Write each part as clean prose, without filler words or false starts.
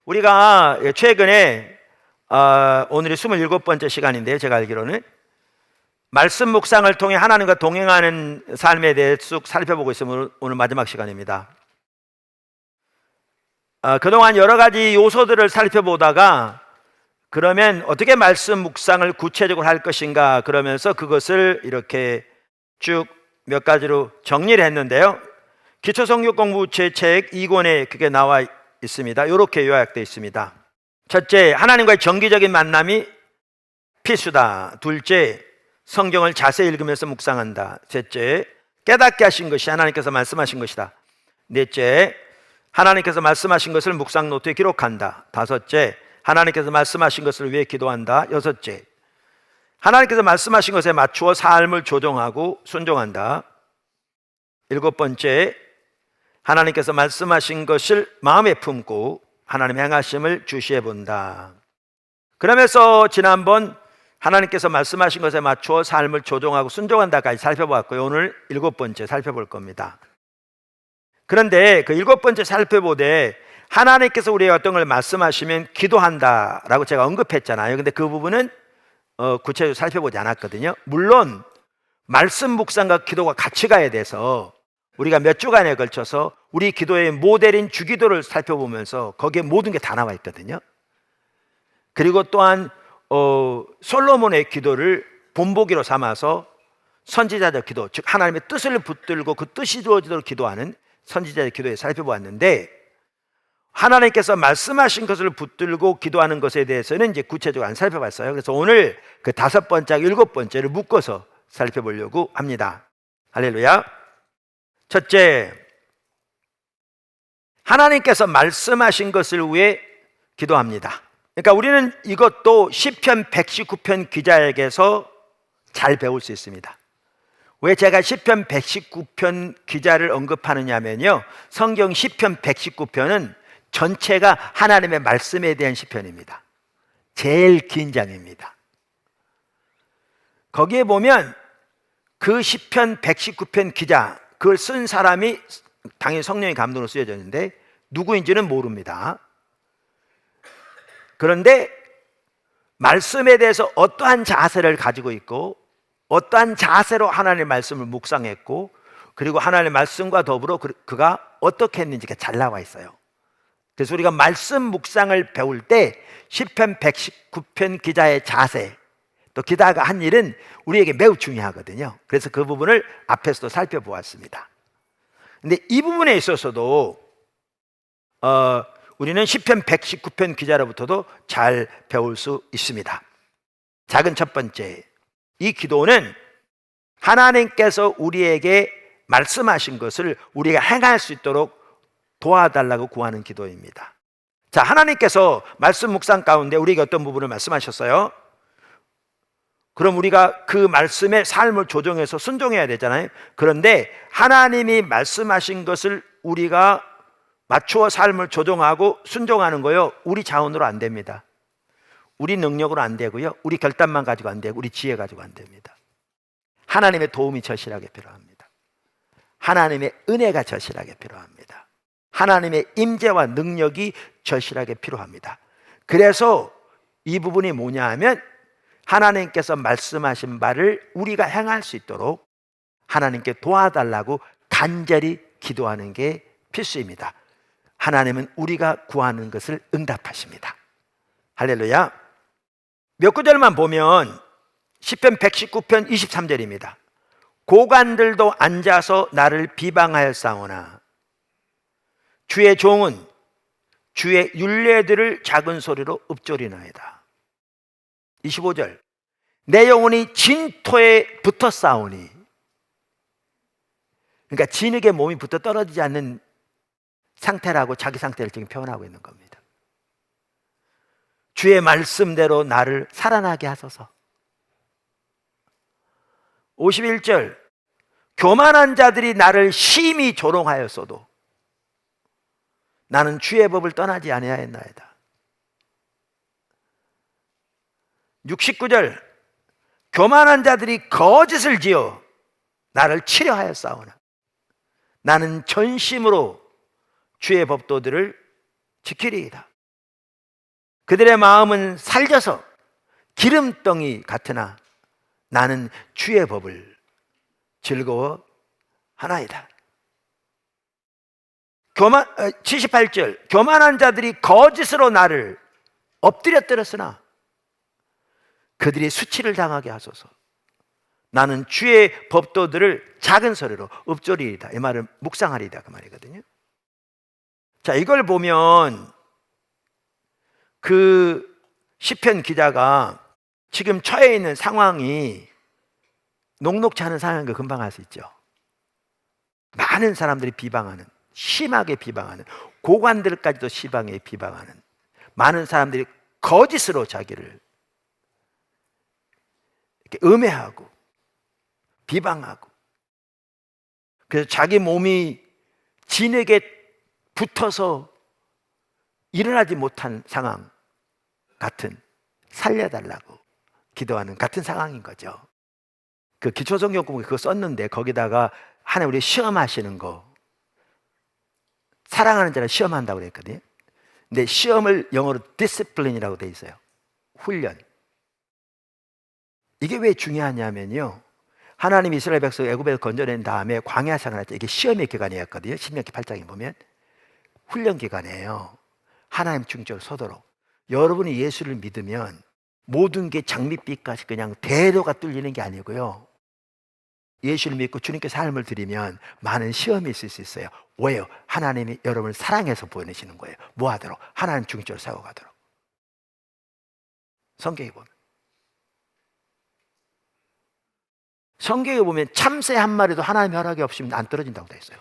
우리가 최근에 오늘이 27번째 시간인데요, 제가 알기로는 말씀 묵상을 통해 하나님과 동행하는 삶에 대해 쭉 살펴보고 있으면 오늘 마지막 시간입니다. 그동안 여러 가지 요소들을 살펴보다가 그러면 어떻게 말씀 묵상을 구체적으로 할 것인가, 그러면서 그것을 이렇게 쭉 몇 가지로 정리를 했는데요, 기초성경 공부 제 책 2권에 그게 나와 있습니다. 이렇게 요약되어 있습니다. 첫째, 하나님과의 정기적인 만남이 필수다. 둘째, 성경을 자세히 읽으면서 묵상한다. 셋째, 깨닫게 하신 것이 하나님께서 말씀하신 것이다. 넷째, 하나님께서 말씀하신 것을 묵상 노트에 기록한다. 다섯째, 하나님께서 말씀하신 것을 위해 기도한다. 여섯째, 하나님께서 말씀하신 것에 맞추어 삶을 조정하고 순종한다. 일곱 번째, 하나님께서 말씀하신 것을 마음에 품고 하나님의 행하심을 주시해 본다. 그러면서 지난번 하나님께서 말씀하신 것에 맞추어 삶을 조정하고 순종한다까지 살펴보았고요, 오늘 일곱 번째 살펴볼 겁니다. 그런데 그 일곱 번째 살펴보되 하나님께서 우리에게 어떤 걸 말씀하시면 기도한다라고 제가 언급했잖아요. 근데 그 부분은 구체적으로 살펴보지 않았거든요. 물론 말씀 묵상과 기도가 같이 가야 돼서 우리가 몇 주간에 걸쳐서 우리 기도의 모델인 주기도를 살펴보면서 거기에 모든 게 다 나와 있거든요. 그리고 또한 솔로몬의 기도를 본보기로 삼아서 선지자적 기도, 즉 하나님의 뜻을 붙들고 그 뜻이 이루어지도록 기도하는 선지자의 기도에 살펴보았는데, 하나님께서 말씀하신 것을 붙들고 기도하는 것에 대해서는 이제 구체적으로 안 살펴봤어요. 그래서 오늘 그 다섯 번째, 일곱 번째를 묶어서 살펴보려고 합니다. 할렐루야. 첫째, 하나님께서 말씀하신 것을 위해 기도합니다. 그러니까 우리는 이것도 시편 119편 기자에게서 잘 배울 수 있습니다. 왜 제가 시편 119편 기자를 언급하느냐면요, 성경 시편 119편은 전체가 하나님의 말씀에 대한 시편입니다. 제일 긴 장입니다. 거기에 보면 그 시편 119편 기자, 그걸 쓴 사람이 당연히 성령의 감동으로 쓰여졌는데 누구인지는 모릅니다. 그런데 말씀에 대해서 어떠한 자세를 가지고 있고 어떠한 자세로 하나님의 말씀을 묵상했고, 그리고 하나님의 말씀과 더불어 그가 어떻게 했는지가 잘 나와 있어요. 그래서 우리가 말씀 묵상을 배울 때 시편 119편 기자의 자세, 또 기자가 한 일은 우리에게 매우 중요하거든요. 그래서 그 부분을 앞에서도 살펴보았습니다. 근데 이 부분에 있어서도 우리는 시편 119편 기자로부터도 잘 배울 수 있습니다. 작은 첫 번째, 이 기도는 하나님께서 우리에게 말씀하신 것을 우리가 행할 수 있도록 도와달라고 구하는 기도입니다. 자, 하나님께서 말씀 묵상 가운데 우리에게 어떤 부분을 말씀하셨어요? 그럼 우리가 그 말씀의 삶을 조정해서 순종해야 되잖아요. 그런데 하나님이 말씀하신 것을 우리가 맞추어 삶을 조정하고 순종하는 거요, 우리 자원으로 안 됩니다. 우리 능력으로 안 되고요, 우리 결단만 가지고 안 되고 우리 지혜 가지고 안 됩니다. 하나님의 도움이 절실하게 필요합니다. 하나님의 은혜가 절실하게 필요합니다. 하나님의 임재와 능력이 절실하게 필요합니다. 그래서 이 부분이 뭐냐 하면, 하나님께서 말씀하신 바를 우리가 행할 수 있도록 하나님께 도와달라고 간절히 기도하는 게 필수입니다. 하나님은 우리가 구하는 것을 응답하십니다. 할렐루야. 몇 구절만 보면 시편 119편 23절입니다. 고관들도 앉아서 나를 비방하였사오나 주의 종은 주의 율례들을 작은 소리로 읊조리나이다. 25절, 내 영혼이 진토에 붙어 싸우니, 그러니까 진흙에 몸이 붙어 떨어지지 않는 상태라고 자기 상태를 지금 표현하고 있는 겁니다. 주의 말씀대로 나를 살아나게 하소서. 51절, 교만한 자들이 나를 심히 조롱하였어도 나는 주의 법을 떠나지 아니하였나이다. 69절, 교만한 자들이 거짓을 지어 나를 치려하였사오나 나는 전심으로 주의 법도들을 지키리이다. 그들의 마음은 살져서 기름덩이 같으나 나는 주의 법을 즐거워하나이다. 78절, 교만한 자들이 거짓으로 나를 엎드려뜨렸으나 그들이 수치를 당하게 하소서. 나는 주의 법도들을 작은 소리로 읊조리이다. 이 말은 묵상하리이다 그 말이거든요. 자, 이걸 보면 그 시편 기자가 지금 처해 있는 상황이 녹록치 않은 상황인 거 금방 알 수 있죠. 많은 사람들이 비방하는, 심하게 비방하는, 고관들까지도 시방에 비방하는, 많은 사람들이 거짓으로 자기를 이렇게 음해하고 비방하고, 그래서 자기 몸이 진에게 붙어서 일어나지 못한 상황 같은, 살려달라고 기도하는 같은 상황인 거죠. 그 기초성경 공부 그거 썼는데 거기다가 하나님 우리 시험하시는 거, 사랑하는 자를 시험한다고 그랬거든요. 근데 시험을 영어로 디시플린이라고 돼 있어요. 훈련. 이게 왜 중요하냐면요, 하나님이 이스라엘 백성 애굽에서 건져낸 다음에 광야 생활할 때 이게 시험의 기간이었거든요. 신명기 8장에 보면 훈련 기간이에요. 하나님 중적으로 서도록. 여러분이 예수를 믿으면 모든 게 장밋빛까지 그냥 대로가 뚫리는 게 아니고요, 예수를 믿고 주님께 삶을 드리면 많은 시험이 있을 수 있어요. 왜요? 하나님이 여러분을 사랑해서 보내시는 거예요. 뭐 하도록? 하나님 중적으로 세워가도록. 성경에 보면 참새 한 마리도 하나님의 허락이 없으면 안 떨어진다고 되어 있어요.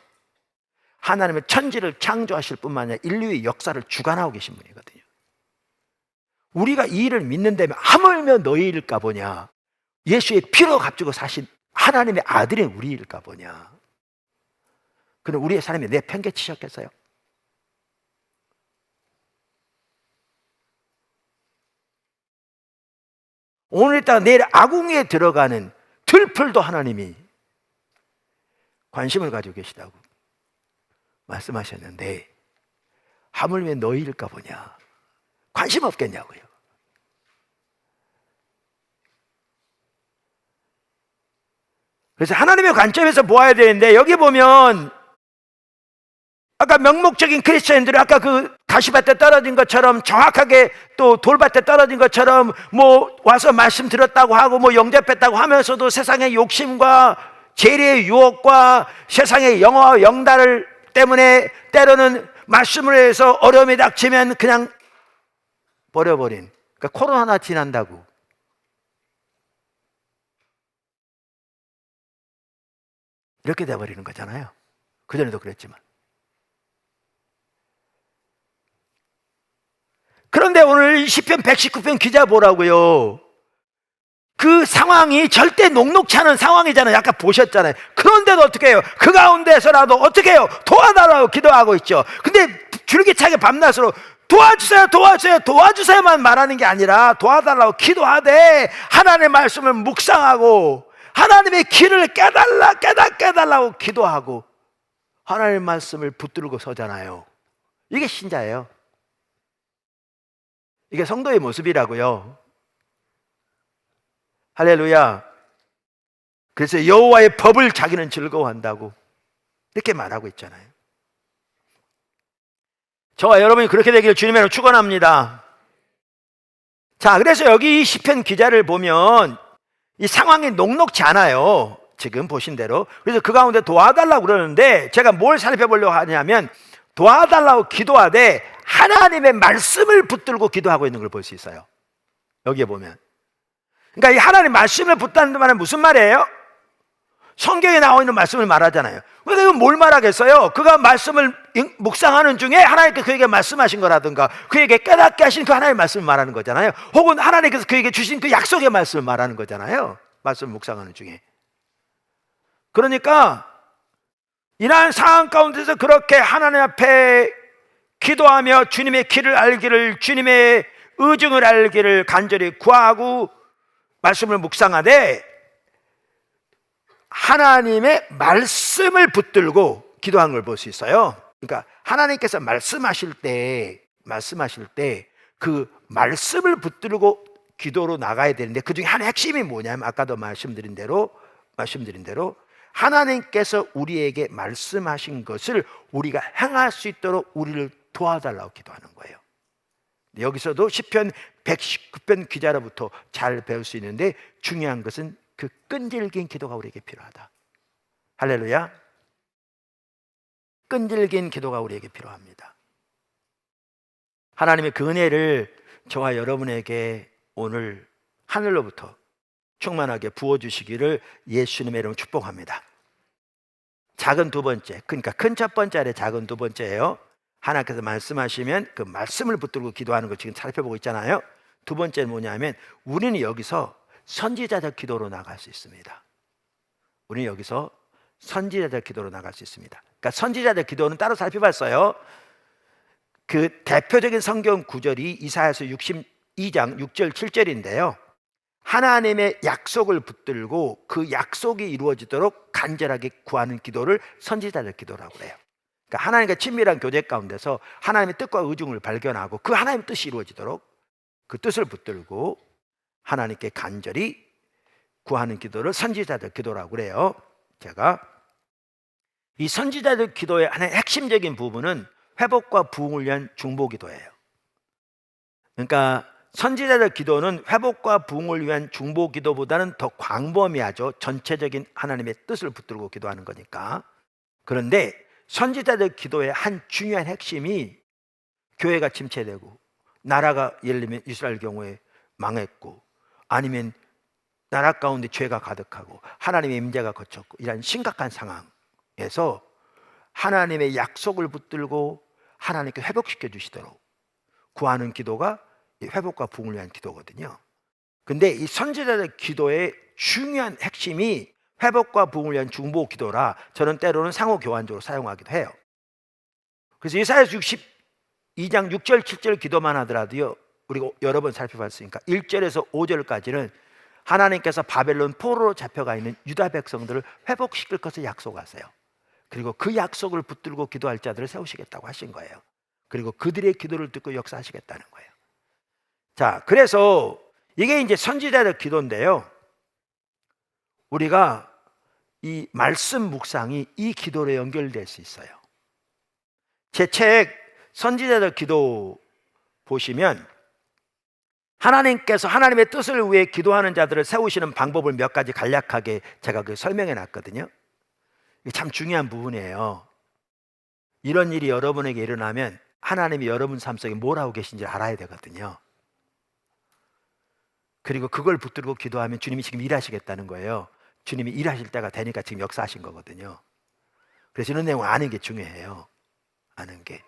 하나님은 천지를 창조하실 뿐만 아니라 인류의 역사를 주관하고 계신 분이거든요. 우리가 이 일을 믿는다면 하물며 너희일까 보냐, 예수의 피로 값주고 사신 하나님의 아들인 우리일까 보냐. 그럼 우리의 삶에 내 편개치셨겠어요? 오늘 있다가 내일 아궁이에 들어가는 들풀도 하나님이 관심을 가지고 계시다고 말씀하셨는데, 하물며 너희일까 보냐, 관심 없겠냐고요. 그래서 하나님의 관점에서 보아야 되는데, 여기 보면 아까 명목적인 크리스천들이 아까 그 가시밭에 떨어진 것처럼, 정확하게 또 돌밭에 떨어진 것처럼 뭐 와서 말씀 들었다고 하고 뭐 영접했다고 하면서도 세상의 욕심과 재리의 유혹과 세상의 영화와 영달 때문에 때로는 말씀을 해서 어려움이 닥치면 그냥 버려버린, 그러니까 코로나 지난다고 이렇게 돼버리는 거잖아요. 그전에도 그랬지만. 그런데 오늘 시편 119편 기자 보라고요. 그 상황이 절대 녹록치 않은 상황이잖아요. 아까 보셨잖아요. 그런데도 어떻게 해요? 그 가운데서라도 어떻게 해요? 도와달라고 기도하고 있죠. 근데 줄기차게 밤낮으로 도와주세요, 도와주세요, 도와주세요만 말하는 게 아니라 도와달라고 기도하되 하나님의 말씀을 묵상하고 하나님의 길을 깨달라고 기도하고 하나님의 말씀을 붙들고 서잖아요. 이게 신자예요. 이게 성도의 모습이라고요. 할렐루야. 그래서 여호와의 법을 자기는 즐거워한다고 이렇게 말하고 있잖아요. 저와 여러분이 그렇게 되기를 주님의 이름으로 축원합니다. 자, 그래서 여기 이 시편 기자를 보면 이 상황이 녹록치 않아요. 지금 보신 대로. 그래서 그 가운데 도와달라고 그러는데, 제가 뭘 살펴보려고 하냐면 도와달라고 기도하되 하나님의 말씀을 붙들고 기도하고 있는 걸 볼 수 있어요. 여기에 보면. 그러니까 이 하나님 말씀을 붙다는 말은 무슨 말이에요? 성경에 나와 있는 말씀을 말하잖아요. 그러니까 이건 뭘 말하겠어요? 그가 말씀을 묵상하는 중에 하나님께서 그에게 말씀하신 거라든가 그에게 깨닫게 하신 그 하나님의 말씀을 말하는 거잖아요. 혹은 하나님께서 그에게 주신 그 약속의 말씀을 말하는 거잖아요. 말씀을 묵상하는 중에. 그러니까 이러한 상황 가운데서 그렇게 하나님 앞에 기도하며 주님의 길을 알기를, 주님의 의중을 알기를 간절히 구하고 말씀을 묵상하되 하나님의 말씀을 붙들고 기도한 걸 볼 수 있어요. 그러니까 하나님께서 말씀하실 때 그 말씀을 붙들고 기도로 나가야 되는데, 그 중에 하나의 핵심이 뭐냐면 아까도 말씀드린 대로 하나님께서 우리에게 말씀하신 것을 우리가 행할 수 있도록 우리를 도와달라고 기도하는 거예요. 여기서도 시편 119편 기자로부터 잘 배울 수 있는데, 중요한 것은 그 끈질긴 기도가 우리에게 필요하다. 할렐루야. 끈질긴 기도가 우리에게 필요합니다. 하나님의 그 은혜를 저와 여러분에게 오늘 하늘로부터 충만하게 부어주시기를 예수님의 이름으로 축복합니다. 작은 두 번째, 그러니까 큰 첫 번째 아래 작은 두 번째예요. 하나님께서 말씀하시면 그 말씀을 붙들고 기도하는 걸 지금 살펴보고 있잖아요. 두 번째는 뭐냐면, 우리는 여기서 선지자적 기도로 나갈 수 있습니다. 우리는 여기서 선지자적 기도로 나갈 수 있습니다. 그러니까 선지자적 기도는 따로 살펴봤어요. 그 대표적인 성경 구절이 이사야서 62장 6절 7절인데요. 하나님의 약속을 붙들고 그 약속이 이루어지도록 간절하게 구하는 기도를 선지자적 기도라고 해요. 그러니까 하나님과 친밀한 교제 가운데서 하나님의 뜻과 의중을 발견하고 그 하나님의 뜻이 이루어지도록 그 뜻을 붙들고 하나님께 간절히 구하는 기도를 선지자적 기도라고 그래요. 제가 이 선지자적 기도의 하나의 핵심적인 부분은 회복과 부흥을 위한 중보 기도예요. 그러니까 선지자적 기도는 회복과 부흥을 위한 중보 기도보다는 더 광범위하죠. 전체적인 하나님의 뜻을 붙들고 기도하는 거니까. 그런데 선지자적 기도의 한 중요한 핵심이 교회가 침체되고 나라가 예를 들면 이스라엘 경우에 망했고, 아니면 나라 가운데 죄가 가득하고 하나님의 임재가 거쳤고, 이런 심각한 상황에서 하나님의 약속을 붙들고 하나님께 회복시켜 주시도록 구하는 기도가 회복과 부흥을 위한 기도거든요. 근데 이 선지자적 기도의 중요한 핵심이 회복과 부흥을 위한 중보 기도라 저는 때로는 상호 교환적으로 사용하기도 해요. 그래서 이사야서 62장 6절 7절 기도만 하더라도요, 우리가 여러 번 살펴봤으니까 1절에서 5절까지는 하나님께서 바벨론 포로로 잡혀가 있는 유다 백성들을 회복시킬 것을 약속하세요. 그리고 그 약속을 붙들고 기도할 자들을 세우시겠다고 하신 거예요. 그리고 그들의 기도를 듣고 역사하시겠다는 거예요. 자, 그래서 이게 이제 선지자적 기도인데요, 우리가 이 말씀 묵상이 이 기도로 연결될 수 있어요. 제 책 선지자적 기도 보시면 하나님께서 하나님의 뜻을 위해 기도하는 자들을 세우시는 방법을 몇 가지 간략하게 제가 설명해 놨거든요. 이게 참 중요한 부분이에요. 이런 일이 여러분에게 일어나면 하나님이 여러분 삶 속에 뭘 하고 계신지 알아야 되거든요. 그리고 그걸 붙들고 기도하면 주님이 지금 일하시겠다는 거예요. 주님이 일하실 때가 되니까 지금 역사하신 거거든요. 그래서 이런 내용 아는 게 중요해요. 아는 게.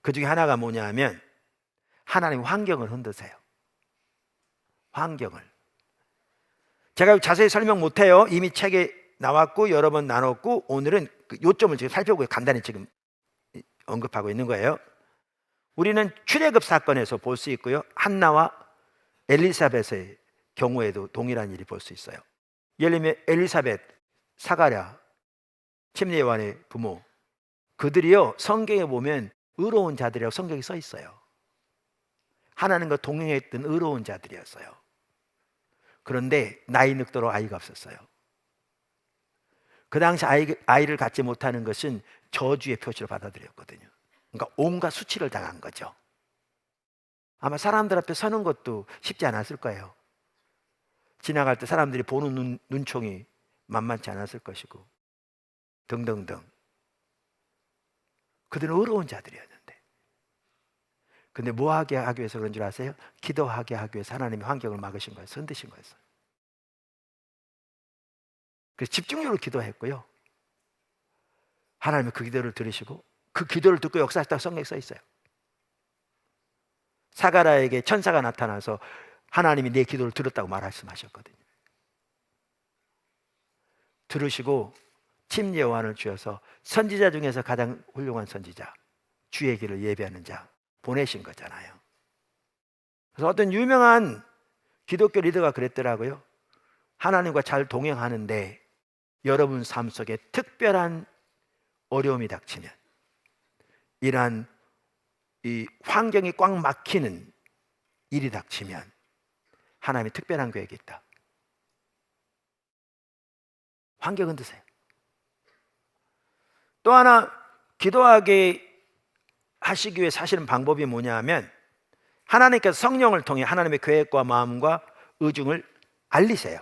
그 중에 하나가 뭐냐 하면 하나님 환경을 흔드세요. 환경을. 제가 자세히 설명 못해요. 이미 책에 나왔고 여러 번 나눴고, 오늘은 그 요점을 지금 살펴보고 간단히 지금 언급하고 있는 거예요. 우리는 출애굽 사건에서 볼 수 있고요, 한나와 엘리사벳의 경우에도 동일한 일이 볼 수 있어요. 예를 들면 엘리사벳, 사가랴, 침례 요한의 부모, 그들이요 성경에 보면 의로운 자들이라고 성경에 써 있어요. 하나님과 동행했던 의로운 자들이었어요. 그런데 나이 늙도록 아이가 없었어요. 그 당시 아이를 갖지 못하는 것은 저주의 표시로 받아들였거든요. 그러니까 온갖 수치를 당한 거죠. 아마 사람들 앞에 서는 것도 쉽지 않았을 거예요. 지나갈 때 사람들이 보는 눈총이 만만치 않았을 것이고 등등등. 그들은 의로운 자들이었는데, 근데 뭐 하게 하기 위해서 그런 줄 아세요? 기도하게 하기 위해서 하나님이 환경을 막으신 거예요. 흔드신 거였어요. 그래서 집중적으로 기도했고요, 하나님이 그 기도를 들으시고 그 기도를 듣고 역사하셨다고 성경에 써 있어요. 사가랴에게 천사가 나타나서 하나님이 내 기도를 들었다고 말씀하셨거든요. 들으시고 침례 요한을 주셔서 선지자 중에서 가장 훌륭한 선지자, 주의 길을 예비하는 자 보내신 거잖아요. 그래서 어떤 유명한 기독교 리더가 그랬더라고요. 하나님과 잘 동행하는데 여러분 삶 속에 특별한 어려움이 닥치면, 이러한 이 환경이 꽉 막히는 일이 닥치면 하나님의 특별한 계획이 있다. 환경은 드세요. 또 하나 기도하게 하시기 위해 사시는 방법이 뭐냐 하면 하나님께서 성령을 통해 하나님의 계획과 마음과 의중을 알리세요.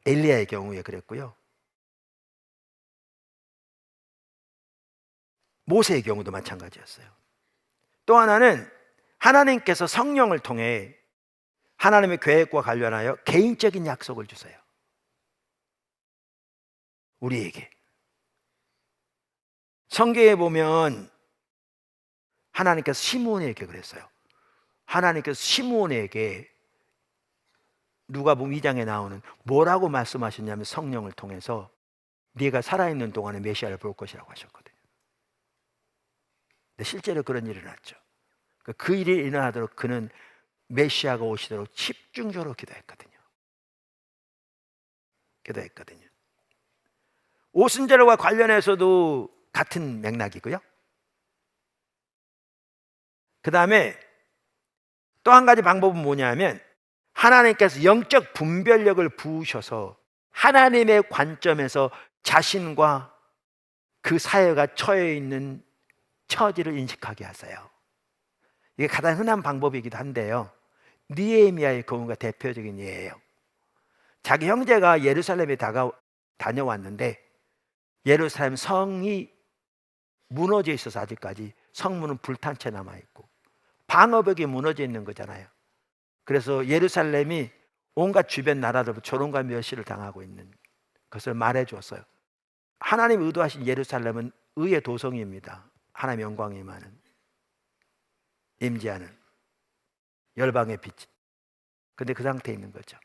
엘리야의 경우에 그랬고요. 모세의 경우도 마찬가지였어요. 또 하나는 하나님께서 성령을 통해 하나님의 계획과 관련하여 개인적인 약속을 주세요. 우리에게. 성경에 보면 하나님께서 시므온에게 그랬어요. 하나님께서 시므온에게 누가복음 2장에 나오는 뭐라고 말씀하셨냐면 성령을 통해서 네가 살아있는 동안에 메시아를 볼 것이라고 하셨거든요. 근데 실제로 그런 일이 일어났죠. 그 일이 일어나도록 그는 메시아가 오시도록 집중적으로 기도했거든요. 오순절과 관련해서도 같은 맥락이고요. 그 다음에 또 한 가지 방법은 뭐냐면 하나님께서 영적 분별력을 부으셔서 하나님의 관점에서 자신과 그 사회가 처해 있는 처지를 인식하게 하세요. 이게 가장 흔한 방법이기도 한데요. 느헤미야의 경우가 대표적인 예예요. 자기 형제가 예루살렘에 다녀왔는데 예루살렘 성이 무너져 있어서 아직까지 성문은 불탄 채 남아있고 방어벽이 무너져 있는 거잖아요. 그래서 예루살렘이 온갖 주변 나라들부터 조롱과 멸시를 당하고 있는 것을 말해 주었어요. 하나님 의도하신 예루살렘은 의의 도성입니다. 하나님의 영광이 임하는, 임재하는 열방의 빛. 근데 그 상태에 있는 거죠.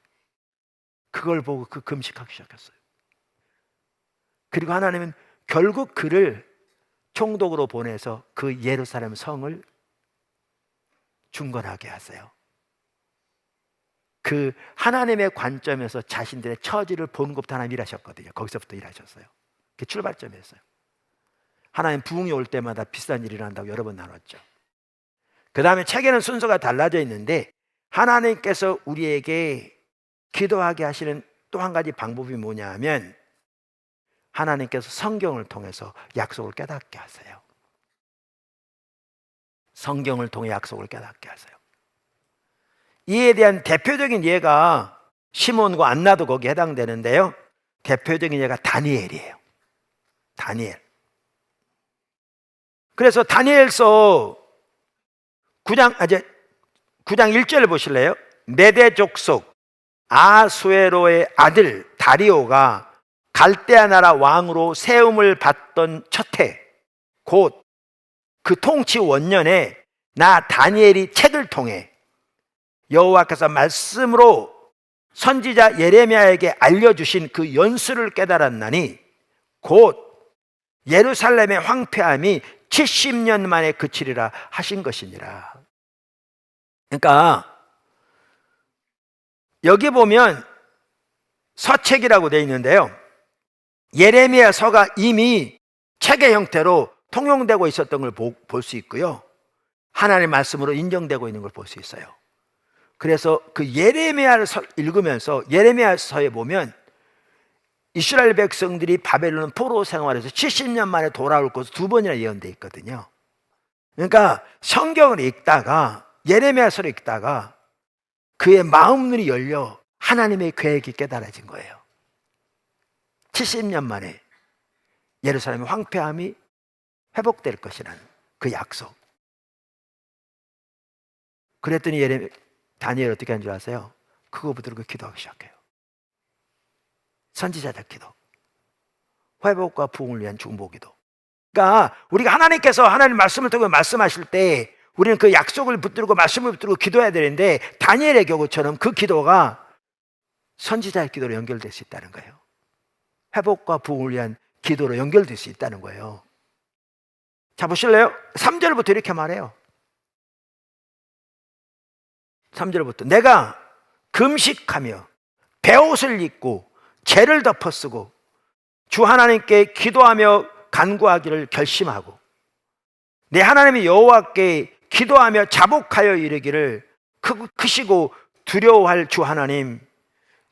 그걸 보고 금식하기 시작했어요. 그리고 하나님은 결국 그를 총독으로 보내서 그 예루살렘 성을 중건하게 하세요. 그 하나님의 관점에서 자신들의 처지를 보는 것부터 하나님 일하셨거든요. 거기서부터 일하셨어요. 그게 출발점이었어요. 하나님 부흥이 올 때마다 비슷한 일이 일어난다고 여러 번 나눴죠. 그 다음에 책에는 순서가 달라져 있는데 하나님께서 우리에게 기도하게 하시는 또 한 가지 방법이 뭐냐 하면 하나님께서 성경을 통해서 약속을 깨닫게 하세요. 성경을 통해 약속을 깨닫게 하세요. 이에 대한 대표적인 예가 시몬과 안나도 거기에 해당되는데요. 대표적인 예가 다니엘이에요. 다니엘. 그래서 다니엘서 9장 1절 보실래요? 메대 족속 아수에로의 아들 다리오가 갈대아 나라 왕으로 세움을 받던 첫 해, 곧 그 통치 원년에 나 다니엘이 책을 통해 여호와께서 말씀으로 선지자 예레미야에게 알려주신 그 연수를 깨달았나니 곧 예루살렘의 황폐함이 70년 만에 그치리라 하신 것이니라. 그러니까 여기 보면 서책이라고 되어 있는데요. 예레미야 서가 이미 책의 형태로 통용되고 있었던 걸 볼 수 있고요. 하나님의 말씀으로 인정되고 있는 걸 볼 수 있어요. 그래서 그 예레미야를 읽으면서 예레미야서에 보면 이스라엘 백성들이 바벨론 포로 생활에서 70년 만에 돌아올 것으로 두 번이나 예언되어 있거든요. 그러니까 성경을 읽다가 예레미야서를 읽다가 그의 마음눈이 열려 하나님의 계획이 깨달아진 거예요. 70년 만에 예루살렘의 황폐함이 회복될 것이라는 그 약속. 그랬더니 다니엘 어떻게 한 줄 아세요? 그거 붙들고 기도하기 시작해요. 선지자적 기도, 회복과 부흥을 위한 중보기도. 그러니까 우리가 하나님께서 하나님 말씀을 통해 말씀하실 때 우리는 그 약속을 붙들고 말씀을 붙들고 기도해야 되는데 다니엘의 경우처럼 그 기도가 선지자의 기도로 연결될 수 있다는 거예요. 회복과 부흥을 위한 기도로 연결될 수 있다는 거예요. 자, 보실래요? 3절부터 이렇게 말해요. 3절부터 내가 금식하며 베옷을 입고 죄를 덮어쓰고 주 하나님께 기도하며 간구하기를 결심하고 내 하나님의 여호와께 기도하며 자복하여 이르기를 크시고 두려워할 주 하나님,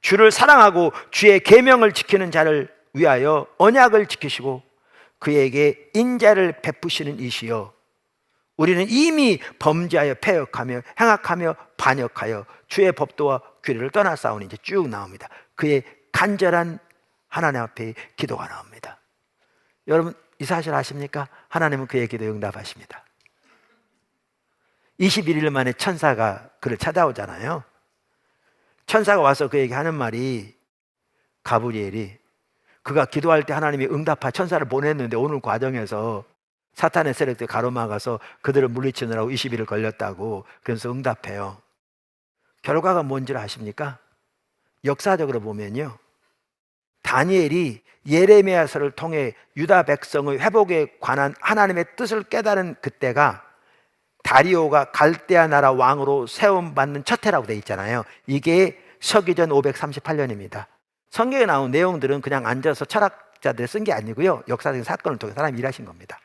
주를 사랑하고 주의 계명을 지키는 자를 위하여 언약을 지키시고 그에게 인자를 베푸시는 이시여, 우리는 이미 범죄하여 패역하며 행악하며 반역하여 주의 법도와 규례를 떠나싸우니, 이제 쭉 나옵니다. 그의 간절한 하나님 앞에 기도가 나옵니다. 여러분, 이 사실 아십니까? 하나님은 그의 기도에 응답하십니다. 21일 만에 천사가 그를 찾아오잖아요. 천사가 와서 그에게 하는 말이, 가브리엘이 그가 기도할 때 하나님이 응답하 천사를 보냈는데 오늘 과정에서 사탄의 세력들 가로막아서 그들을 물리치느라고 20일을 걸렸다고. 그래서 응답해요. 결과가 뭔지를 아십니까? 역사적으로 보면요, 다니엘이 예레미야서를 통해 유다 백성의 회복에 관한 하나님의 뜻을 깨달은 그때가 다리오가 갈대아 나라 왕으로 세움받는 첫 해라고 되어 있잖아요. 이게 서기전 538년입니다. 성경에 나온 내용들은 그냥 앉아서 철학자들이 쓴 게 아니고요, 역사적인 사건을 통해 사람이 일하신 겁니다.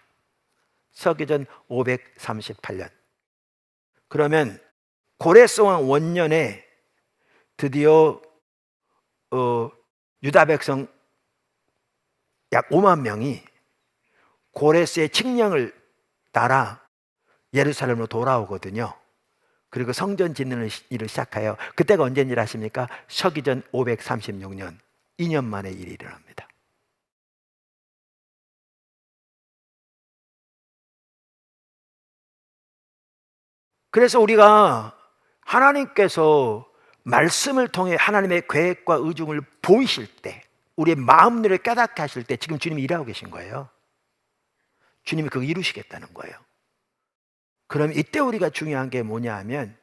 서기전 538년. 그러면 고레스왕 원년에 드디어 유다 백성 약 5만 명이 고레스의 칙령을 따라 예루살렘으로 돌아오거든요. 그리고 성전 짓는 일을 시작해요. 그때가 언제인 줄 아십니까? 서기전 536년, 2년 만에 일이 일어납니다. 그래서 우리가 하나님께서 말씀을 통해 하나님의 계획과 의중을 보이실 때, 우리의 마음들을 깨닫게 하실 때 지금 주님이 일하고 계신 거예요. 주님이 그거 이루시겠다는 거예요. 그럼 이때 우리가 중요한 게 뭐냐 하면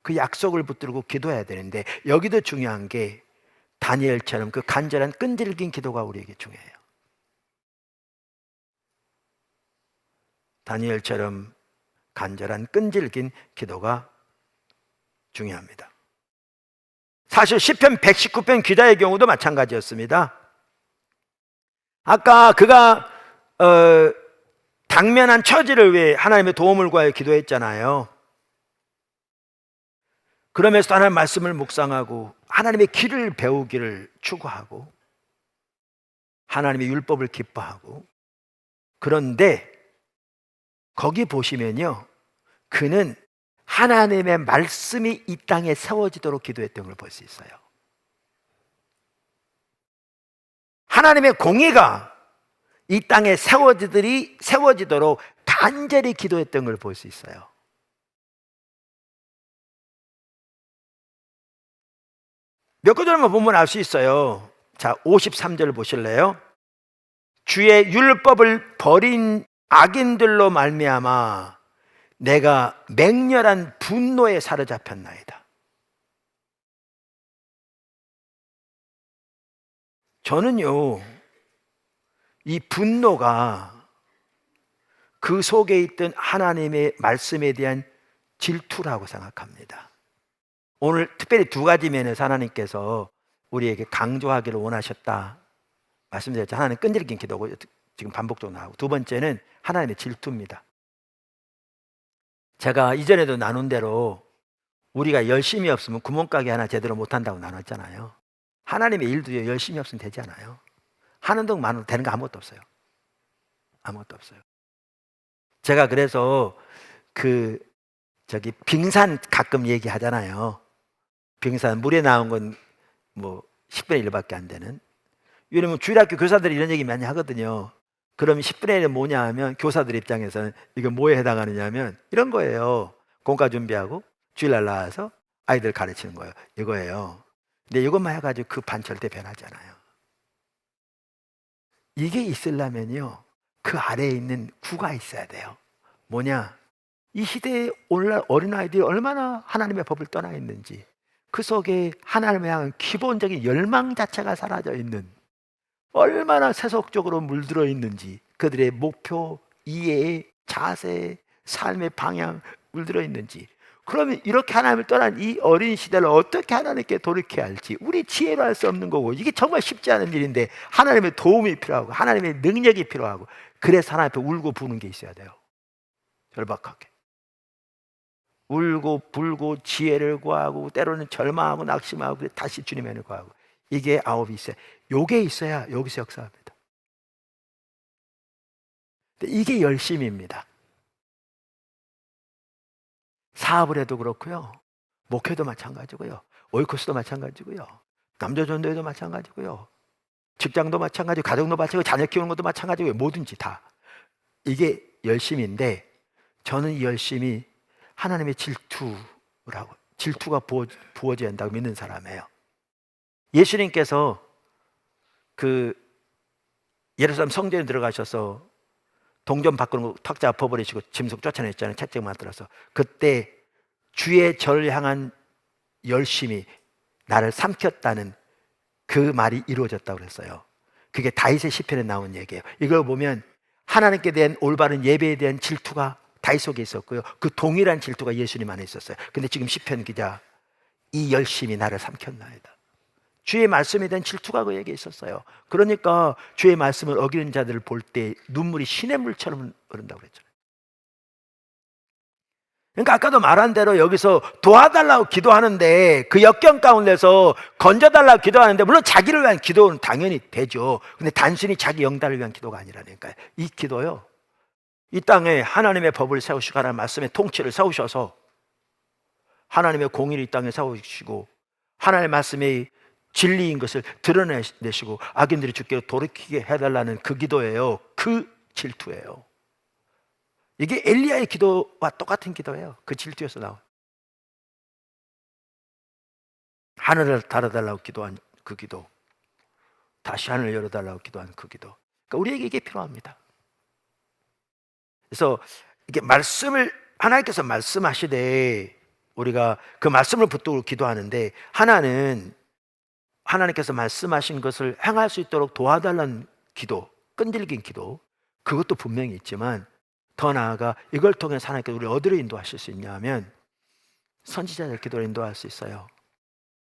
그 약속을 붙들고 기도해야 되는데, 여기도 중요한 게 다니엘처럼 그 간절한 끈질긴 기도가 우리에게 중요해요. 다니엘처럼 간절한 끈질긴 기도가 중요합니다. 사실 시편 119편 기자의 경우도 마찬가지였습니다. 아까 그가 당면한 처지를 위해 하나님의 도움을 구하여 기도했잖아요. 그러면서 하나님의 말씀을 묵상하고 하나님의 길을 배우기를 추구하고 하나님의 율법을 기뻐하고, 그런데 거기 보시면요, 그는 하나님의 말씀이 이 땅에 세워지도록 기도했던 걸 볼 수 있어요. 하나님의 공의가 이 땅에 세워지도록 간절히 기도했던 걸 볼 수 있어요. 몇 구절만 보면 알 수 있어요. 자, 53절 보실래요? 주의 율법을 버린 악인들로 말미암아 내가 맹렬한 분노에 사로잡혔나이다. 저는요, 이 분노가 그 속에 있던 하나님의 말씀에 대한 질투라고 생각합니다. 오늘 특별히 두 가지 면에서 하나님께서 우리에게 강조하기를 원하셨다 말씀드렸죠. 하나는 끈질긴 기도고 지금 반복적으로 나오고, 두 번째는 하나님의 질투입니다. 제가 이전에도 나눈 대로 우리가 열심히 없으면 구멍가게 하나 제대로 못한다고 나눴잖아요. 하나님의 일도 열심히 없으면 되지 않아요. 하는 동 많은 되는 거 아무것도 없어요. 아무것도 없어요. 제가 그래서 빙산 가끔 얘기하잖아요. 빙산 물에 나온 건 뭐 10분의 1밖에 안 되는. 왜냐면 주일학교 교사들이 이런 얘기 많이 하거든요. 그럼 10분의 1은 뭐냐 하면 교사들 입장에서는 이거 뭐에 해당하느냐 하면 이런 거예요. 공과 준비하고 주일날 나와서 아이들 가르치는 거예요. 이거예요. 근데 이것만 해가지고 그 반 절대 변하잖아요. 이게 있으려면요, 그 아래에 있는 구가 있어야 돼요. 뭐냐? 이 시대에 오늘날 어린아이들이 얼마나 하나님의 법을 떠나 있는지, 그 속에 하나님을 향한 기본적인 열망 자체가 사라져 있는, 얼마나 세속적으로 물들어 있는지, 그들의 목표, 이해, 자세, 삶의 방향 물들어 있는지. 그러면 이렇게 하나님을 떠난 이 어린 시대를 어떻게 하나님께 돌이켜야 할지 우리 지혜로 할 수 없는 거고, 이게 정말 쉽지 않은 일인데 하나님의 도움이 필요하고 하나님의 능력이 필요하고, 그래서 하나님 앞에 울고 부는 게 있어야 돼요. 절박하게. 울고 불고 지혜를 구하고 때로는 절망하고 낙심하고 다시 주님의 은혜를 구하고, 이게 아홉이 있어요. 요게 있어야 여기서 역사합니다. 이게 열심입니다. 사업을 해도 그렇고요, 목회도 마찬가지고요, 오이코스도 마찬가지고요, 남자전도회도 마찬가지고요, 직장도 마찬가지고, 가정도 마찬가지고, 자녀 키우는 것도 마찬가지고요. 뭐든지 다 이게 열심인데, 저는 이 열심이 하나님의 질투가 부어져야 한다고 믿는 사람이에요. 예수님께서 그 예루살렘 성전에 들어가셔서 동전 바꾸는 거 탁자 엎어버리시고 짐승 쫓아냈잖아요. 채찍 만들어서. 그때 주의 저를 향한 열심이 나를 삼켰다는 그 말이 이루어졌다고 그랬어요. 그게 다윗의 시편에 나온 얘기예요. 이걸 보면 하나님께 대한 올바른 예배에 대한 질투가 다윗 속에 있었고요, 그 동일한 질투가 예수님 안에 있었어요. 근데 지금 시편 기자, 이 열심이 나를 삼켰나이다. 주의 말씀에 대한 질투가 그에게 있었어요. 그러니까 주의 말씀을 어기는 자들을 볼 때 눈물이 시냇물처럼 흐른다고 그랬잖아요. 그러니까 아까도 말한 대로 여기서 도와달라고 기도하는데, 그 역경 가운데서 건져달라고 기도하는데, 물론 자기를 위한 기도는 당연히 되죠. 근데 단순히 자기 영달을 위한 기도가 아니라니까요. 이 기도요, 이 땅에 하나님의 법을 세우시고 하나님의 말씀의 통치를 세우셔서 하나님의 공의를 이 땅에 세우시고 하나님의 말씀의 진리인 것을 드러내시고 악인들이 죽게 돌이키게 해달라는 그 기도예요. 그 질투예요. 이게 엘리야의 기도와 똑같은 기도예요. 그 질투에서 나온, 하늘을 달아달라고 기도한 그 기도, 다시 하늘을 열어달라고 기도한 그 기도. 그러니까 우리에게 이게 필요합니다. 그래서 이게 말씀을 하나님께서 말씀하시되 우리가 그 말씀을 붙들고 기도하는데, 하나는 하나님께서 말씀하신 것을 행할 수 있도록 도와달라는 기도, 끈질긴 기도, 그것도 분명히 있지만 더 나아가 이걸 통해서 하나님께서 우리 어디로 인도하실 수 있냐면 선지자들 기도로 인도할 수 있어요.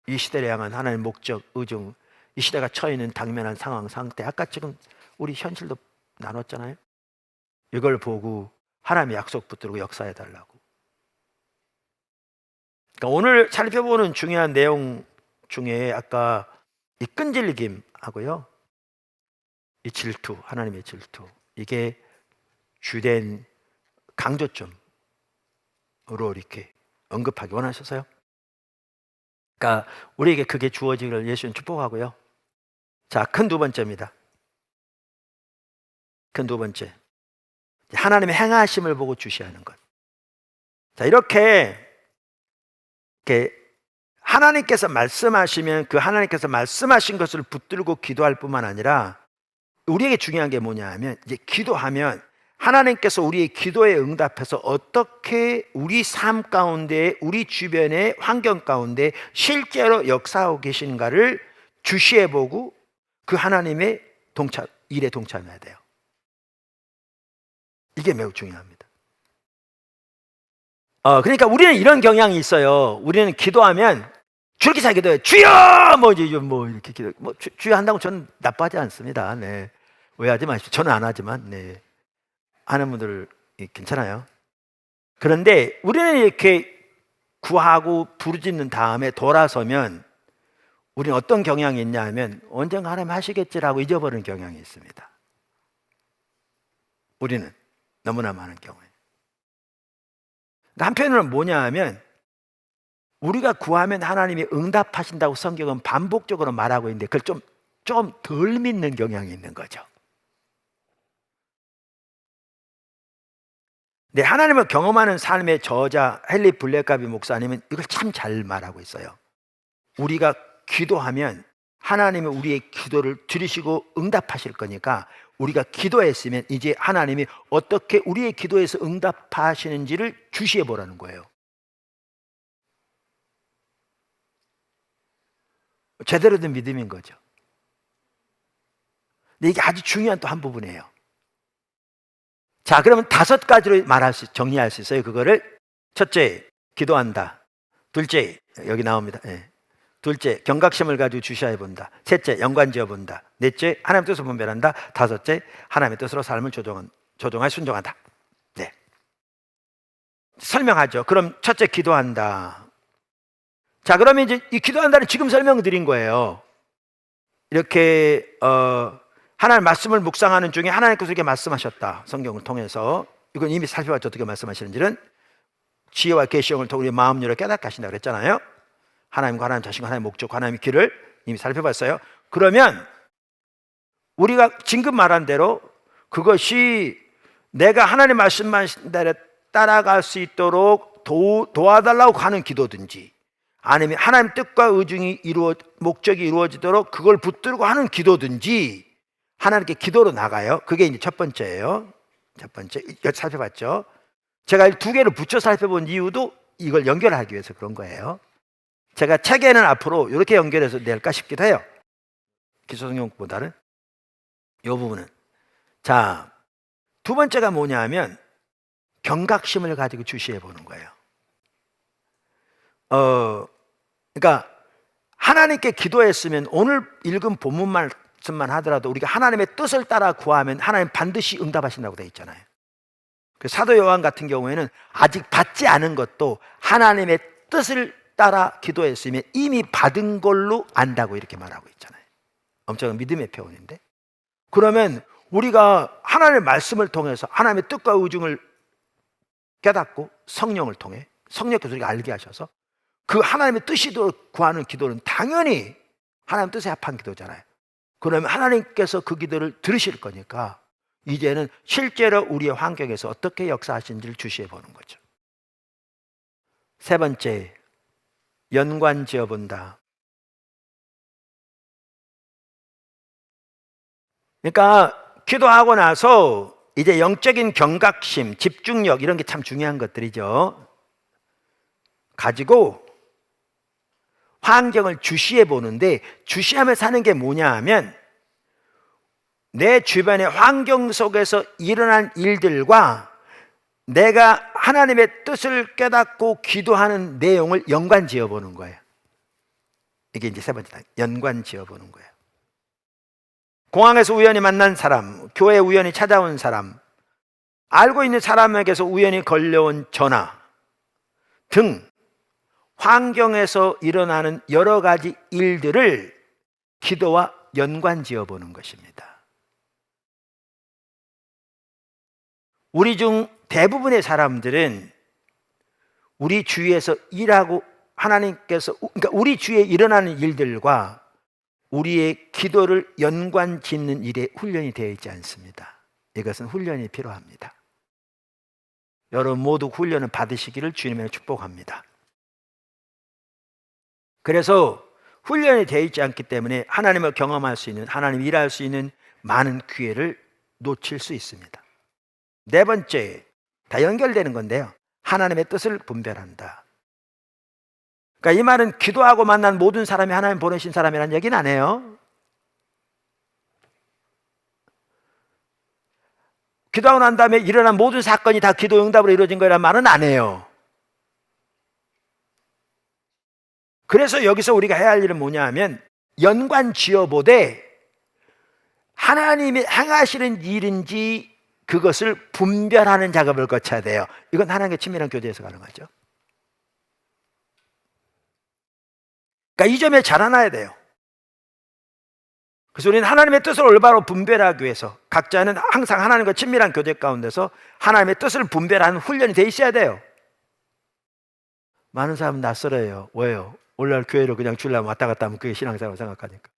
이 시대를 향한 하나님의 목적, 의중, 이 시대가 처해 있는 당면한 상황, 상태, 아까 지금 우리 현실도 나눴잖아요. 이걸 보고 하나님의 약속 붙들고 역사해 달라고. 그러니까 오늘 살펴보는 중요한 내용 중에 아까 이 끈질김하고요, 이 질투, 하나님의 질투, 이게 주된 강조점으로 이렇게 언급하기 원하셔서요. 그러니까 우리에게 그게 주어지기를 예수님 축복하고요. 자, 큰 두 번째입니다. 큰 두 번째, 하나님의 행하심을 보고 주시하는 것. 자, 이렇게 하나님께서 말씀하시면 그 하나님께서 말씀하신 것을 붙들고 기도할 뿐만 아니라, 우리에게 중요한 게 뭐냐 하면, 이제 기도하면 하나님께서 우리의 기도에 응답해서 어떻게 우리 삶 가운데, 우리 주변의 환경 가운데 실제로 역사하고 계신가를 주시해보고 그 하나님의 일에 동참해야 돼요. 이게 매우 중요합니다. 그러니까 우리는 이런 경향이 있어요. 우리는 기도하면 저렇게 잘 기도해요. 주여! 이렇게 기도, 주여 한다고 저는 나빠하지 않습니다. 네. 오해하지 마십시오. 저는 안 하지만, 네. 하는 분들 괜찮아요. 그런데 우리는 이렇게 구하고 부르짖는 다음에 돌아서면 우리는 어떤 경향이 있냐 하면, 언젠가 하나님 하시겠지라고 잊어버리는 경향이 있습니다. 우리는 너무나 많은 경우에. 한편으로는 뭐냐 하면, 우리가 구하면 하나님이 응답하신다고 성경은 반복적으로 말하고 있는데 그걸 좀 덜 믿는 경향이 있는 거죠. 네, 하나님을 경험하는 삶의 저자 헨리 블랙가비 목사님은 이걸 참 잘 말하고 있어요. 우리가 기도하면 하나님은 우리의 기도를 들으시고 응답하실 거니까, 우리가 기도했으면 이제 하나님이 어떻게 우리의 기도에서 응답하시는지를 주시해 보라는 거예요. 제대로 된 믿음인 거죠. 근데 이게 아주 중요한 또 한 부분이에요. 자, 그러면 5가지로 정리할 수 있어요. 그거를. 첫째, 기도한다. 둘째, 여기 나옵니다. 네. 둘째, 경각심을 가지고 주시해 본다. 셋째, 연관지어 본다. 넷째, 하나님의 뜻을 분별한다. 다섯째, 하나님의 뜻으로 삶을 조종하여 순종한다. 네. 설명하죠. 그럼 첫째 기도한다. 자, 그러면 이제 이 기도한다는 지금 설명드린 거예요. 이렇게 하나님 말씀을 묵상하는 중에 하나님께서 이렇게 말씀하셨다. 성경을 통해서. 이건 이미 살펴봤죠. 어떻게 말씀하시는지는. 지혜와 계시형을 통해 우리 마음 열어 깨닫게 하신다고 그랬잖아요. 하나님과 하나님 자신과 하나님 목적, 하나님의 길을 이미 살펴봤어요. 그러면 우리가 지금 말한 대로 그것이 내가 하나님 말씀하신 대로 따라갈 수 있도록 도와달라고 하는 기도든지, 아니면 하나님 뜻과 의중이 목적이 이루어지도록 그걸 붙들고 하는 기도든지 하나님께 기도로 나가요. 그게 이제 첫 번째예요. 첫 번째, 이거 살펴봤죠. 제가 두 개를 붙여 살펴본 이유도 이걸 연결하기 위해서 그런 거예요. 제가 책에는 앞으로 이렇게 연결해서 낼까 싶기도 해요. 기초성경보다는 이 부분은. 자, 두 번째가 뭐냐면 경각심을 가지고 주시해 보는 거예요. 그러니까 하나님께 기도했으면 오늘 읽은 본문 말씀만 하더라도 우리가 하나님의 뜻을 따라 구하면 하나님 반드시 응답하신다고 되어 있잖아요. 그 사도 요한 같은 경우에는 아직 받지 않은 것도 하나님의 뜻을 따라 기도했으면 이미 받은 걸로 안다고 이렇게 말하고 있잖아요. 엄청난 믿음의 표현인데, 그러면 우리가 하나님의 말씀을 통해서 하나님의 뜻과 의중을 깨닫고 성령을 통해 성령께서 우리가 알게 하셔서 그 하나님의 뜻이도 구하는 기도는 당연히 하나님 뜻에 합한 기도잖아요. 그러면 하나님께서 그 기도를 들으실 거니까 이제는 실제로 우리의 환경에서 어떻게 역사하시는지를 주시해 보는 거죠. 세 번째, 연관 지어본다. 그러니까 기도하고 나서 이제 영적인 경각심, 집중력 이런 게 참 중요한 것들이죠. 가지고 환경을 주시해 보는데, 주시하면서 하는 게 뭐냐 하면 내 주변의 환경 속에서 일어난 일들과 내가 하나님의 뜻을 깨닫고 기도하는 내용을 연관 지어 보는 거예요. 이게 이제 세 번째, 연관 지어 보는 거예요. 공항에서 우연히 만난 사람, 교회에 우연히 찾아온 사람, 알고 있는 사람에게서 우연히 걸려온 전화 등 환경에서 일어나는 여러 가지 일들을 기도와 연관 지어 보는 것입니다. 우리 중 대부분의 사람들은 우리 주위에서 일하고 하나님께서, 그러니까 우리 주위에 일어나는 일들과 우리의 기도를 연관 짓는 일에 훈련이 되어 있지 않습니다. 이것은 훈련이 필요합니다. 여러분 모두 훈련을 받으시기를 주님의 축복합니다. 그래서 훈련이 되어 있지 않기 때문에 하나님을 경험할 수 있는, 하나님 일할 수 있는 많은 기회를 놓칠 수 있습니다. 네 번째, 다 연결되는 건데요. 하나님의 뜻을 분별한다. 그러니까 이 말은 기도하고 만난 모든 사람이 하나님 보내신 사람이라는 얘기는 안 해요. 기도하고 난 다음에 일어난 모든 사건이 다 기도 응답으로 이루어진 거라는 말은 안 해요. 그래서 여기서 우리가 해야 할 일은 뭐냐 하면 연관 지어보되 하나님이 행하시는 일인지 그것을 분별하는 작업을 거쳐야 돼요. 이건 하나님과 친밀한 교제에서 가능하죠. 그러니까 이 점에 자라나야 돼요. 그래서 우리는 하나님의 뜻을 올바로 분별하기 위해서 각자는 항상 하나님과 친밀한 교제 가운데서 하나님의 뜻을 분별하는 훈련이 돼 있어야 돼요. 많은 사람은 낯설어요. 왜요? 오늘날 교회로 그냥 주일날 왔다 갔다 하면 그게 신앙생활 생각하니까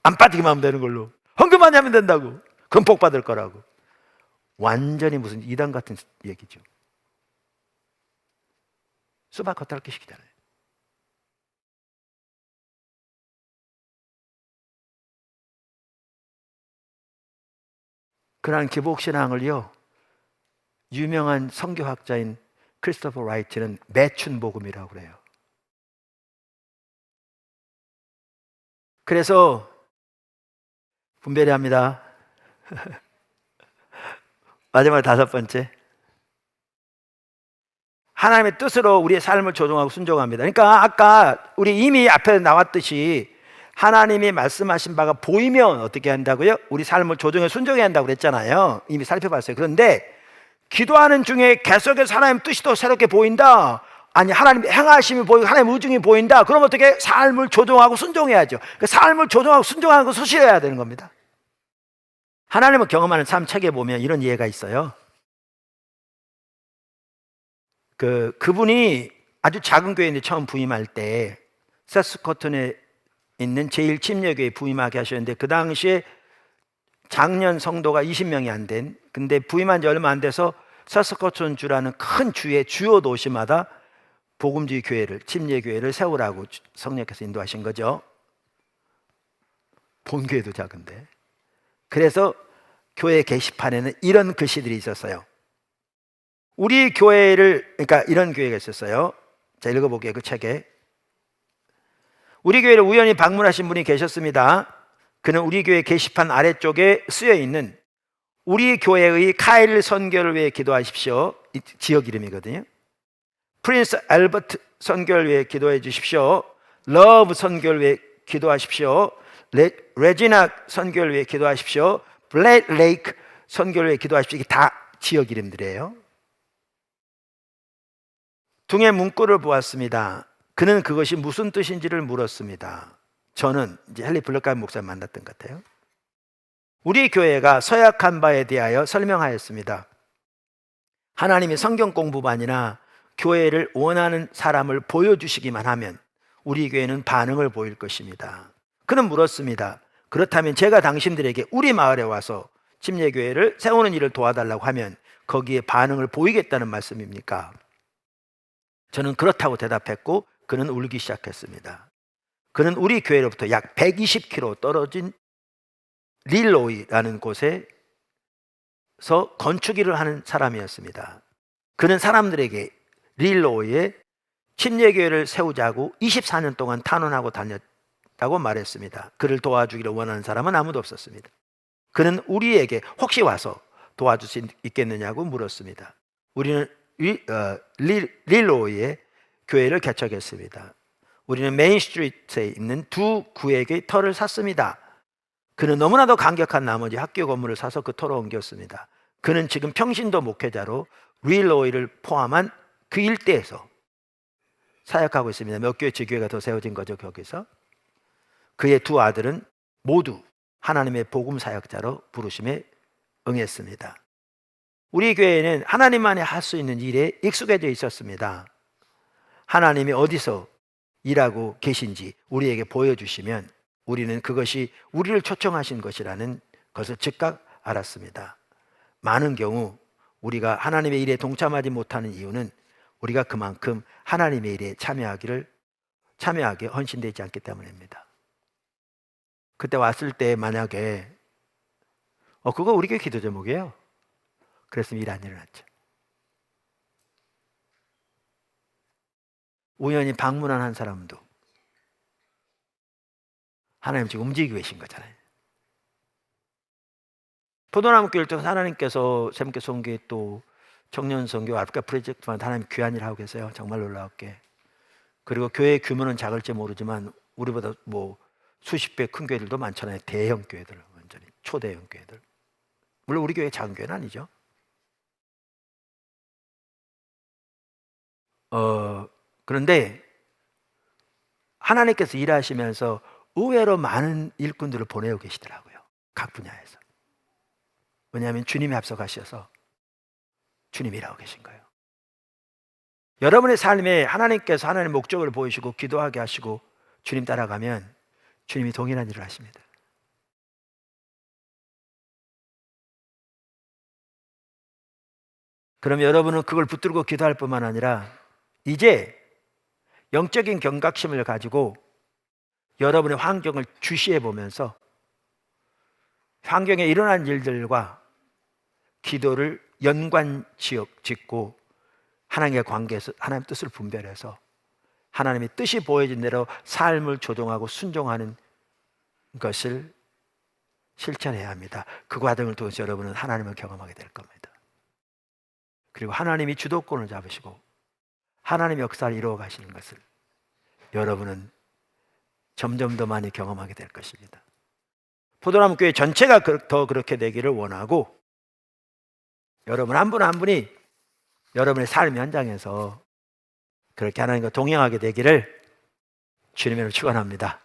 안 빠지기만 하면 되는 걸로, 헌금만 하면 된다고, 그럼 복 받을 거라고. 완전히 무슨 이단 같은 얘기죠. 수박 겉핥기 시키잖아요. 그러한 기복신앙을요, 유명한 선교학자인 크리스토퍼 라이트는 매춘 복음이라고 그래요. 그래서 분별해야 합니다. 마지막 다섯 번째, 하나님의 뜻으로 우리의 삶을 조종하고 순종합니다. 그러니까 아까 우리 이미 앞에 나왔듯이 하나님이 말씀하신 바가 보이면 어떻게 한다고요? 우리 삶을 조종해 순종해야 한다고 그랬잖아요. 이미 살펴봤어요. 그런데 기도하는 중에 계속해서 하나님 뜻이 더 새롭게 보인다, 아니 하나님 행하심이 보이고 하나님 의중이 보인다, 그럼 어떻게? 삶을 조정하고 순종해야죠. 그 삶을 조정하고 순종하는 거 수시해야 되는 겁니다. 하나님을 경험하는 삶 책에 보면 이런 예가 있어요. 그분이 아주 작은 교회인데 처음 부임할 때 세스코튼에 있는 제일 침례교회에 부임하게 하셨는데, 그 당시에 작년 성도가 20명이 안 된, 근데 부임한 지 얼마 안 돼서 세스코튼 주라는 큰 주의 주요 도시마다 복음주의 교회를, 침례교회를 세우라고 성령께서 인도하신 거죠. 본교회도 작은데. 그래서 교회 게시판에는 이런 글씨들이 있었어요. 우리 교회를, 그러니까 이런 교회가 있었어요. 자, 읽어볼게요. 그 책에. 우리 교회를 우연히 방문하신 분이 계셨습니다. 그는 우리 교회 게시판 아래쪽에 쓰여 있는 우리 교회의 카일 선교를 위해 기도하십시오, 이 지역 이름이거든요. 프린스 알버트 선교를 위해 기도해 주십시오, 러브 선교를 위해 기도하십시오, 레지나 선교를 위해 기도하십시오, 블랙 레이크 선교를 위해 기도하십시오. 이게 다 지역 이름들이에요. 등에 문구를 보았습니다. 그는 그것이 무슨 뜻인지를 물었습니다. 저는 이제 헨리 블러카임 목사를 만났던 것 같아요. 우리 교회가 서약한 바에 대하여 설명하였습니다. 하나님이 성경 공부반이나 교회를 원하는 사람을 보여주시기만 하면 우리 교회는 반응을 보일 것입니다. 그는 물었습니다. 그렇다면 제가 당신들에게 우리 마을에 와서 침례교회를 세우는 일을 도와달라고 하면 거기에 반응을 보이겠다는 말씀입니까? 저는 그렇다고 대답했고, 그는 울기 시작했습니다. 그는 우리 교회로부터 약 120km 떨어진 릴로이라는 곳에서 건축일을 하는 사람이었습니다. 그는 사람들에게 릴로이에 침례교회를 세우자고 24년 동안 탄원하고 다녔다고 말했습니다. 그를 도와주기를 원하는 사람은 아무도 없었습니다. 그는 우리에게 혹시 와서 도와줄 수 있겠느냐고 물었습니다. 우리는 릴로이에 교회를 개척했습니다. 우리는 메인 스트리트에 있는 두 구에게 터를 샀습니다. 그는 너무나도 감격한 나머지 학교 건물을 사서 그 터로 옮겼습니다. 그는 지금 평신도 목회자로 릴로이를 포함한 그 일대에서 사역하고 있습니다. 몇 교회 지교회가 더 세워진 거죠, 거기서. 그의 두 아들은 모두 하나님의 복음 사역자로 부르심에 응했습니다. 우리 교회는 하나님만이 할 수 있는 일에 익숙해져 있었습니다. 하나님이 어디서 일하고 계신지 우리에게 보여주시면 우리는 그것이 우리를 초청하신 것이라는 것을 즉각 알았습니다. 많은 경우 우리가 하나님의 일에 동참하지 못하는 이유는 우리가 그만큼 하나님의 일에 참여하게 헌신되지 않기 때문입니다. 그때 왔을 때 만약에 그거 우리 교회 기도 제목이에요, 그랬으면 일 안 일어났죠. 우연히 방문한 한 사람도 하나님 지금 움직이고 계신 거잖아요. 포도나무 교회를 통해서 하나님께서 새롭게 선교회 또 청년 선교 아프리카 프로젝트만 하나님 귀한 일 하고 계세요. 정말 놀랍게. 그리고 교회 규모는 작을지 모르지만 우리보다 뭐 수십 배 큰 교회들도 많잖아요. 대형 교회들, 완전히 초대형 교회들. 물론 우리 교회 작은 교회는 아니죠. 그런데 하나님께서 일하시면서 의외로 많은 일꾼들을 보내고 계시더라고요, 각 분야에서. 왜냐하면 주님이 앞서가셔서 주님이 일하고 계신 거예요. 여러분의 삶에 하나님께서 하나님의 목적을 보이시고 기도하게 하시고 주님 따라가면 주님이 동일한 일을 하십니다. 그럼 여러분은 그걸 붙들고 기도할 뿐만 아니라 이제 영적인 경각심을 가지고 여러분의 환경을 주시해 보면서 환경에 일어난 일들과 기도를 연관 짓고 하나님의 관계에서 하나님 뜻을 분별해서 하나님의 뜻이 보여진 대로 삶을 조정하고 순종하는 것을 실천해야 합니다. 그 과정을 통해서 여러분은 하나님을 경험하게 될 겁니다. 그리고 하나님이 주도권을 잡으시고 하나님의 역사를 이루어 가시는 것을 여러분은 점점 더 많이 경험하게 될 것입니다. 포도나무 교회 전체가 더 그렇게 되기를 원하고 여러분 한 분 한 분이 여러분의 삶의 현장에서 그렇게 하나님과 동행하게 되기를 주님으로 축원합니다.